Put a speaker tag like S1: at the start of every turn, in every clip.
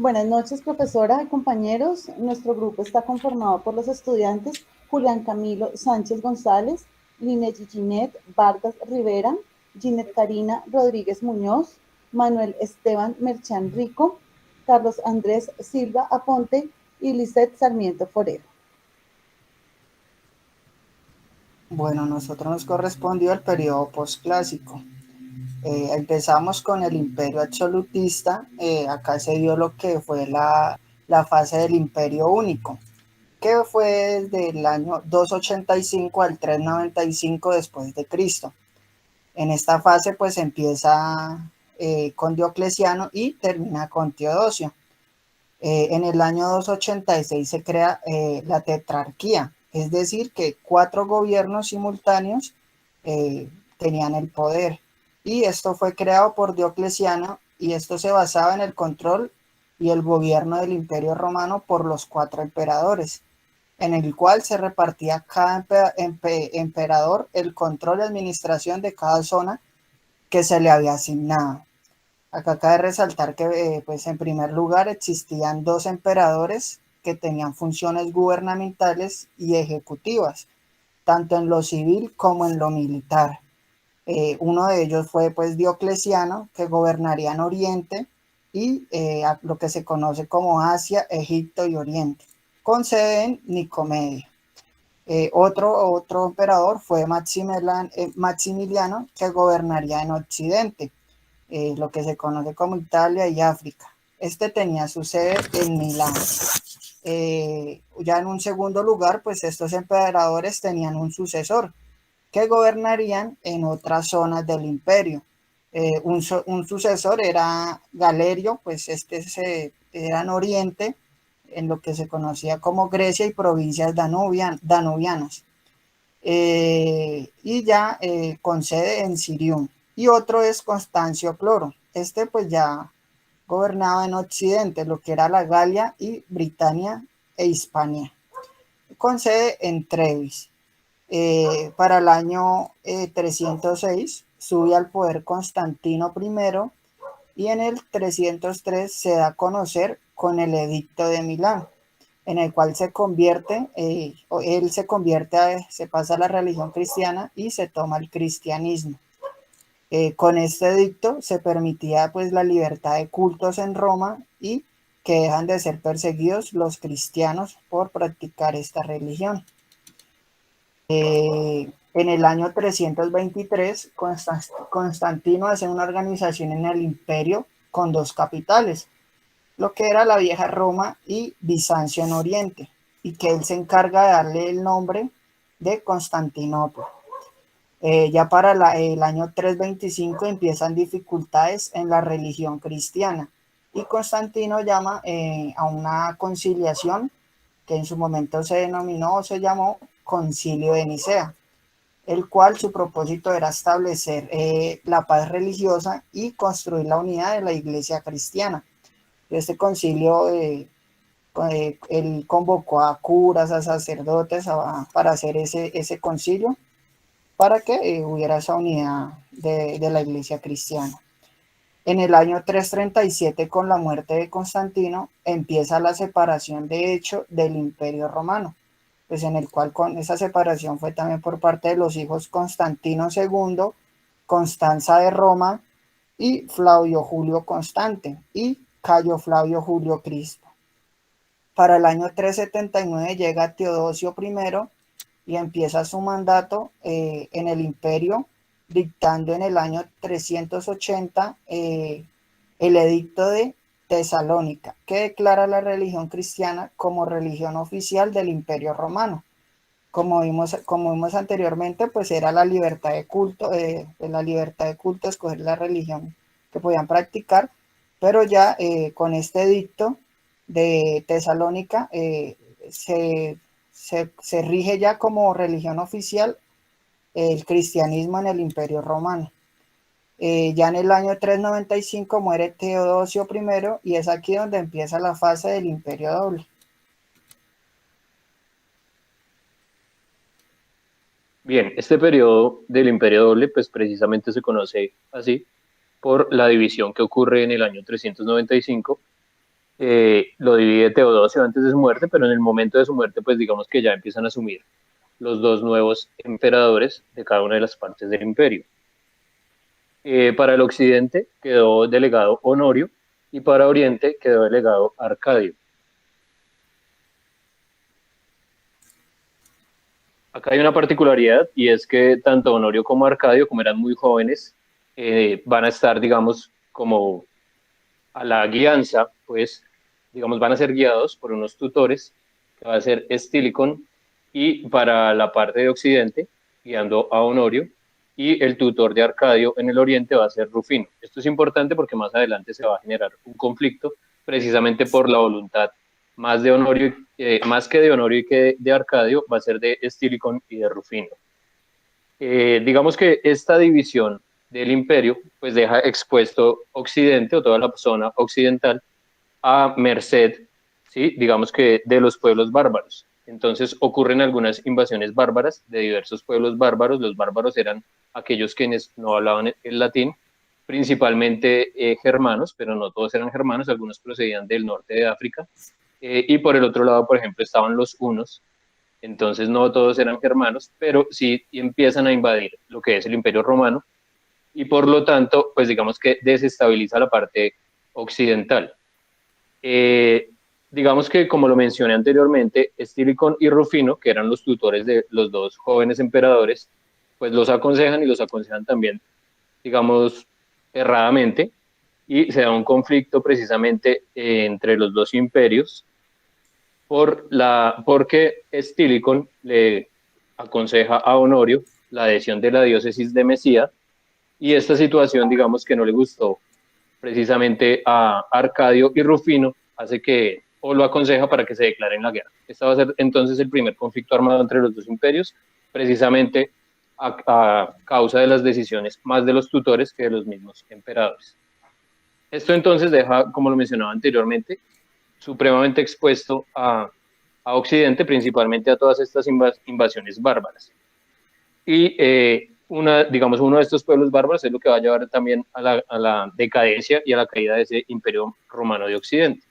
S1: Buenas noches, profesora y compañeros. Nuestro grupo está conformado por los estudiantes Julián Camilo Sánchez González, Linet Ginette Vargas Rivera, Ginette Karina Rodríguez Muñoz, Manuel Esteban Merchán Rico, Carlos Andrés Silva Aponte y Lisette Sarmiento Forero.
S2: Bueno, nosotros nos correspondió el periodo posclásico. Empezamos con el imperio absolutista. Acá se dio lo que fue la fase del imperio único, que fue desde el año 285 al 395 después de Cristo. En esta fase pues empieza con Diocleciano y termina con Teodosio. En el año 286 se crea la tetrarquía, es decir, que 4 gobiernos simultáneos eh, tenían el poder. Y esto fue creado por Diocleciano y esto se basaba en el control y el gobierno del Imperio Romano por los 4 emperadores, en el cual se repartía cada emperador el control y administración de cada zona que se le había asignado. Acá cabe resaltar que, pues en primer lugar, existían 2 emperadores que tenían funciones gubernamentales y ejecutivas, tanto en lo civil como en lo militar. Uno de ellos fue pues Diocleciano, que gobernaría en Oriente y lo que se conoce como Asia, Egipto y Oriente, con sede en Nicomedia. Otro emperador fue Maximiliano, que gobernaría en Occidente, lo que se conoce como Italia y África. Este tenía su sede en Milán. Ya en un segundo lugar, pues estos emperadores tenían un sucesor que gobernarían en otras zonas del imperio. Un sucesor era Galerio, pues era en Oriente, en lo que se conocía como Grecia y provincias danubianas. Y ya con sede en Sirium. Y otro es Constancio Cloro. Este pues ya gobernaba en Occidente, lo que era la Galia y Britania e Hispania, con sede en Trevis. Para el año 306 sube al poder Constantino I y en el 303 se da a conocer con el Edicto de Milán, en el cual se pasa a la religión cristiana y se toma el cristianismo. Con este edicto se permitía pues la libertad de cultos en Roma y que dejan de ser perseguidos los cristianos por practicar esta religión. En el año 323, Constantino hace una organización en el imperio con 2 capitales, lo que era la vieja Roma y Bizancio en Oriente, y que él se encarga de darle el nombre de Constantinopla. Ya para el año 325 empiezan dificultades en la religión cristiana y Constantino llama a una conciliación que en su momento se denominó o se llamó Concilio de Nicea, el cual su propósito era establecer la paz religiosa y construir la unidad de la iglesia cristiana. Este concilio él convocó a curas, a sacerdotes para hacer ese concilio, para que hubiera esa unidad de la iglesia cristiana. En el año 337, con la muerte de Constantino, empieza la separación de hecho del Imperio Romano, pues en el cual con esa separación fue también por parte de los hijos Constantino II, Constanza de Roma y Flavio Julio Constante y Cayo Flavio Julio Cristo. Para el año 379 llega Teodosio I y empieza su mandato en el imperio, dictando en el año 380 el edicto de Tesalónica, que declara la religión cristiana como religión oficial del imperio romano. Como vimos anteriormente, pues era la libertad de culto, escoger la religión que podían practicar, pero ya con este edicto de Tesalónica se rige ya como religión oficial el cristianismo en el Imperio Romano. Ya en el año 395 muere Teodosio I y es aquí donde empieza la fase del Imperio Doble.
S3: Bien, este periodo del Imperio Doble, pues precisamente se conoce así por la división que ocurre en el año 395, lo divide Teodosio antes de su muerte, pero en el momento de su muerte, pues digamos que ya empiezan a asumir los dos nuevos emperadores de cada una de las partes del imperio. Para el occidente quedó delegado Honorio y para Oriente quedó delegado Arcadio. Acá hay una particularidad y es que tanto Honorio como Arcadio, como eran muy jóvenes, van a estar, digamos, como a la guianza, pues, digamos, van a ser guiados por unos tutores, que va a ser Estilicón, y para la parte de Occidente, guiando a Honorio, y el tutor de Arcadio en el Oriente va a ser Rufino. Esto es importante porque más adelante se va a generar un conflicto, precisamente por la voluntad más de Honorio, más que de Honorio y que de Arcadio, va a ser de Estilicón y de Rufino. Digamos que esta división del imperio pues deja expuesto Occidente o toda la zona occidental a merced, ¿sí? Digamos que de los pueblos bárbaros. Entonces ocurren algunas invasiones bárbaras de diversos pueblos bárbaros. Los bárbaros eran aquellos quienes no hablaban el latín, principalmente germanos, pero no todos eran germanos, algunos procedían del norte de África. Y por el otro lado, por ejemplo, estaban los hunos. Entonces no todos eran germanos, pero sí empiezan a invadir lo que es el Imperio Romano y por lo tanto, pues digamos que desestabiliza la parte occidental. Digamos que, como lo mencioné anteriormente, Estilicón y Rufino, que eran los tutores de los dos jóvenes emperadores, pues los aconsejan y los aconsejan también, digamos, erradamente, y se da un conflicto precisamente entre los dos imperios, porque Estilicón le aconseja a Honorio la adhesión de la diócesis de Mesía, y esta situación, digamos que no le gustó precisamente a Arcadio y Rufino, hace que, o lo aconseja para que se declaren la guerra. Este va a ser entonces el primer conflicto armado entre los dos imperios, precisamente a causa de las decisiones más de los tutores que de los mismos emperadores. Esto entonces deja, como lo mencionaba anteriormente, supremamente expuesto a Occidente, principalmente a todas estas invasiones bárbaras. Y digamos, uno de estos pueblos bárbaros es lo que va a llevar también a la decadencia y a la caída de ese imperio romano de Occidente.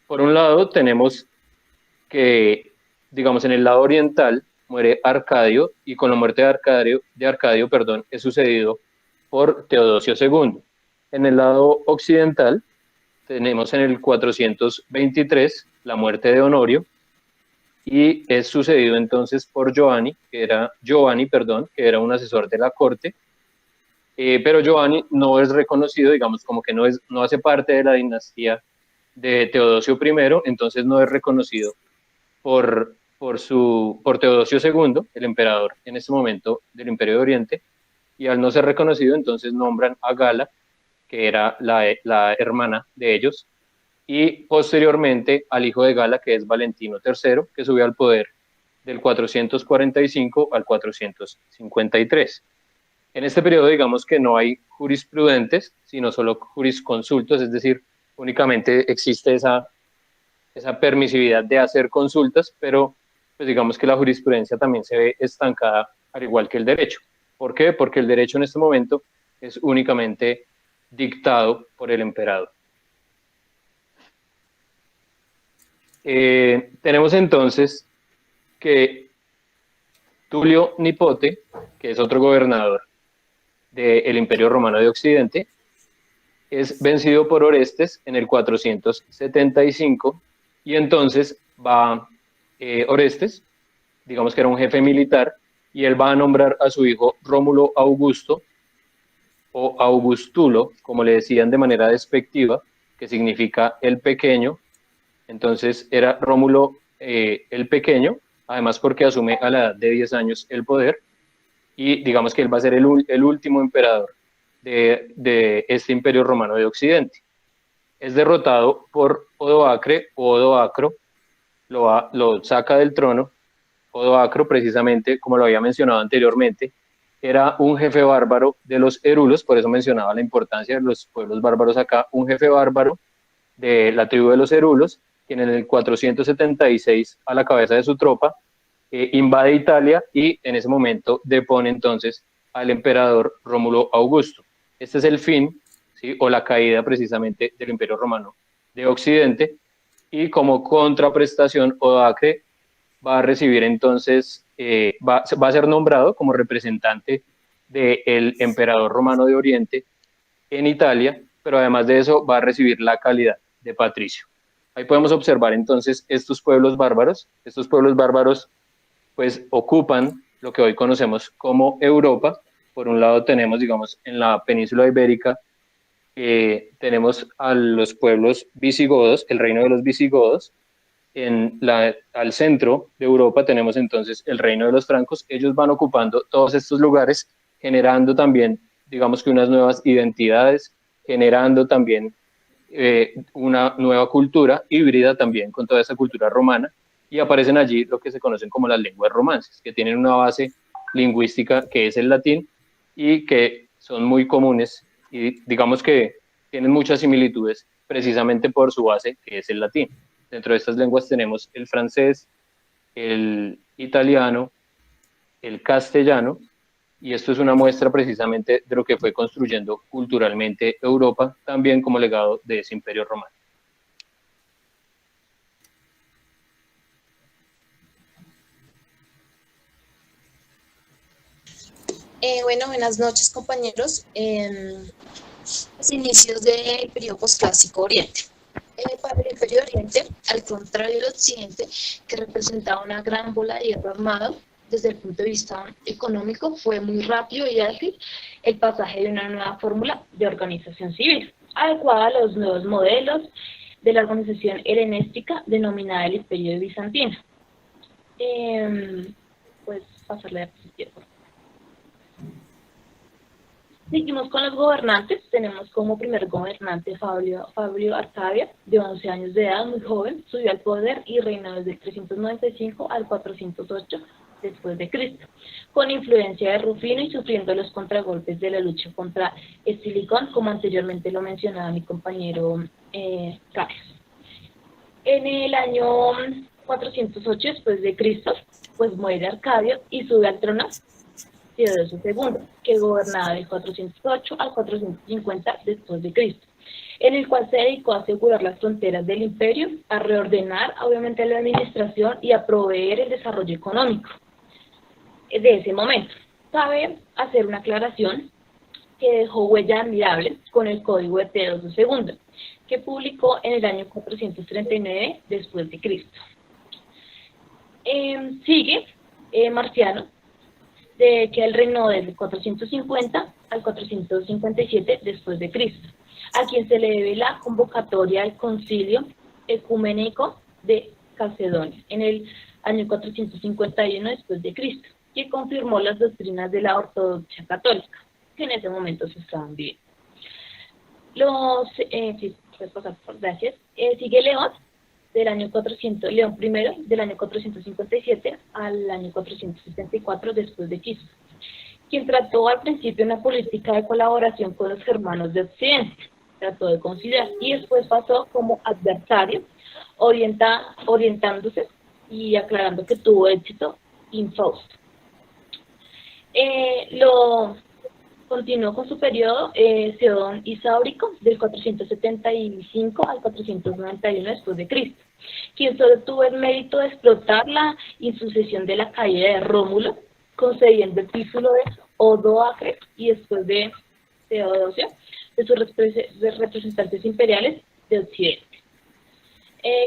S3: Por un lado, tenemos que, digamos, en el lado oriental muere Arcadio y con la muerte de Arcadio, es sucedido por Teodosio II. En el lado occidental tenemos en el 423 la muerte de Honorio y es sucedido entonces por Giovanni, que era un asesor de la corte, pero Giovanni no es reconocido, digamos, como que no hace parte de la dinastía de Teodosio I, entonces no es reconocido por Teodosio II, el emperador en este momento del Imperio de Oriente, y al no ser reconocido, entonces nombran a Gala, que era la hermana de ellos, y posteriormente al hijo de Gala, que es Valentino III, que subió al poder del 445 al 453. En este periodo, digamos que no hay jurisprudentes, sino solo jurisconsultos, es decir, únicamente existe esa permisividad de hacer consultas, pero pues digamos que la jurisprudencia también se ve estancada, al igual que el derecho. ¿Por qué? Porque el derecho en este momento es únicamente dictado por el emperador. Tenemos entonces que Tulio Nipote, que es otro gobernador del Imperio Romano de Occidente, es vencido por Orestes en el 475 y entonces va Orestes, digamos que era un jefe militar, y él va a nombrar a su hijo Rómulo Augusto o Augustulo, como le decían de manera despectiva, que significa el pequeño. Entonces era Rómulo el pequeño, además porque asume a la edad de 10 años el poder, y digamos que él va a ser el último emperador de este imperio romano de Occidente. Es derrotado por Odoacre o Odoacro, lo saca del trono. Odoacro, precisamente, como lo había mencionado anteriormente, era un jefe bárbaro de los Herulos, por eso mencionaba la importancia de los pueblos bárbaros acá, un jefe bárbaro de la tribu de los Herulos, quien en el 476, a la cabeza de su tropa, invade Italia y en ese momento depone entonces al emperador Rómulo Augusto. Este es el fin, ¿sí? O la caída precisamente del Imperio Romano de Occidente, y como contraprestación Odoacre va a recibir entonces, va a ser nombrado como representante del emperador romano de Oriente en Italia, pero además de eso va a recibir la calidad de patricio. Ahí podemos observar entonces estos pueblos bárbaros. Estos pueblos bárbaros pues ocupan lo que hoy conocemos como Europa. Por un lado tenemos, digamos, en la península ibérica, tenemos a los pueblos visigodos, el reino de los visigodos. Al centro de Europa tenemos entonces el reino de los francos. Ellos van ocupando todos estos lugares, generando también, digamos que unas nuevas identidades, generando también una nueva cultura híbrida también con toda esa cultura romana, y aparecen allí lo que se conocen como las lenguas romances, que tienen una base lingüística que es el latín y que son muy comunes y digamos que tienen muchas similitudes precisamente por su base que es el latín. Dentro de estas lenguas tenemos el francés, el italiano, el castellano, y esto es una muestra precisamente de lo que fue construyendo culturalmente Europa, también como legado de ese imperio romano.
S4: Bueno, buenas noches, compañeros. Los inicios del periodo posclásico Oriente. Para el Imperio Oriente, al contrario del Occidente, que representaba una gran bola de hierro armado, desde el punto de vista económico, fue muy rápido y ágil el pasaje de una nueva fórmula de organización civil, adecuada a los nuevos modelos de la organización helenística denominada el Imperio Bizantino. Pues pasarle a diapositiva, por favor. Seguimos con los gobernantes. Tenemos como primer gobernante Fabio Arcadia, de 11 años de edad, muy joven, subió al poder y reinó desde el 395 al 408 después de Cristo, con influencia de Rufino y sufriendo los contragolpes de la lucha contra Estilicón, como anteriormente lo mencionaba mi compañero Carlos. En el año 408 después de Cristo, pues muere Arcadio y sube al trono Teodosio II, que gobernaba del 408 al 450 después de Cristo, en el cual se dedicó a asegurar las fronteras del imperio, a reordenar obviamente la administración y a proveer el desarrollo económico de ese momento. Cabe hacer una aclaración que dejó huella admirable con el Código de Teodosio II, que publicó en el año 439 después de Cristo. Sigue Marciano, que él reinó desde 450 al 457 después de Cristo, a quien se le debe la convocatoria al Concilio Ecuménico de Calcedonia en el año 451 después de Cristo, que confirmó las doctrinas de la ortodoxia católica, que en ese momento se estaban viviendo. Gracias. Sigue León, del año 400, León I, del año 457 al año 474 después de Cristo, quien trató al principio una política de colaboración con los germanos de Occidente, trató de conciliar, y después pasó como adversario, orientándose y aclarando que tuvo éxito infausto. Continuó con su periodo Cedón Isáurico del 475 al 491 después de Cristo, quien solo tuvo el mérito de explotar la insucesión de la caída de Rómulo, concediendo el título de Odoacre y después de Teodosio, de sus representantes imperiales de Occidente.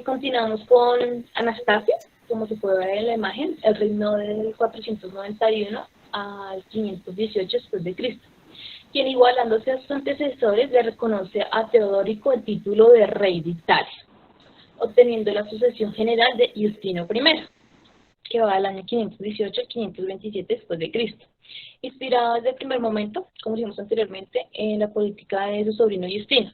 S4: Continuamos con Anastasio, como se puede ver en la imagen, el reino del 491 al 518 después de Cristo, quien igualándose a sus antecesores le reconoce a Teodorico el título de rey de Italia, obteniendo la sucesión general de Justino I, que va al año 518 al 527 después de Cristo, inspirado desde el primer momento, como dijimos anteriormente, en la política de su sobrino Justino.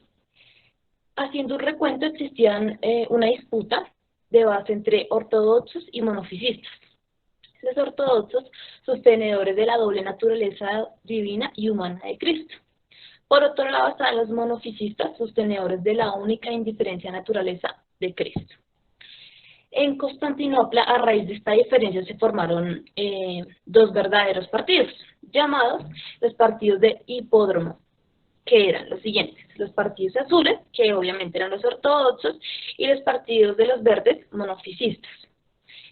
S4: Haciendo un recuento, existían una disputa de base entre ortodoxos y monofisistas. Los ortodoxos, sostenedores de la doble naturaleza divina y humana de Cristo. Por otro lado están los monofisistas, sostenedores de la única e indiferencia naturaleza de Cristo. En Constantinopla, a raíz de esta diferencia, se formaron dos verdaderos partidos, llamados los partidos de Hipódromo, que eran los siguientes: los partidos azules, que obviamente eran los ortodoxos, y los partidos de los verdes, monofisistas.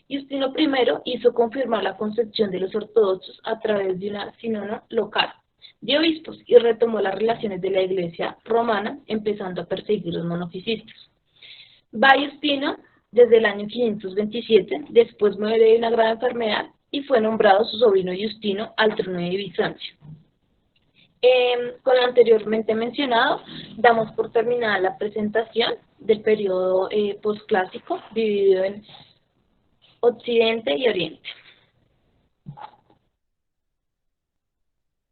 S4: Justino I hizo confirmar la concepción de los ortodoxos a través de una sínodo local de obispos y retomó las relaciones de la Iglesia romana, empezando a perseguir los monofisistas. Va Justino desde el año 527, después muere de una grave enfermedad y fue nombrado su sobrino Justino al trono de Bizancio. Con lo anteriormente mencionado, damos por terminada la presentación del periodo posclásico dividido en Occidente y Oriente.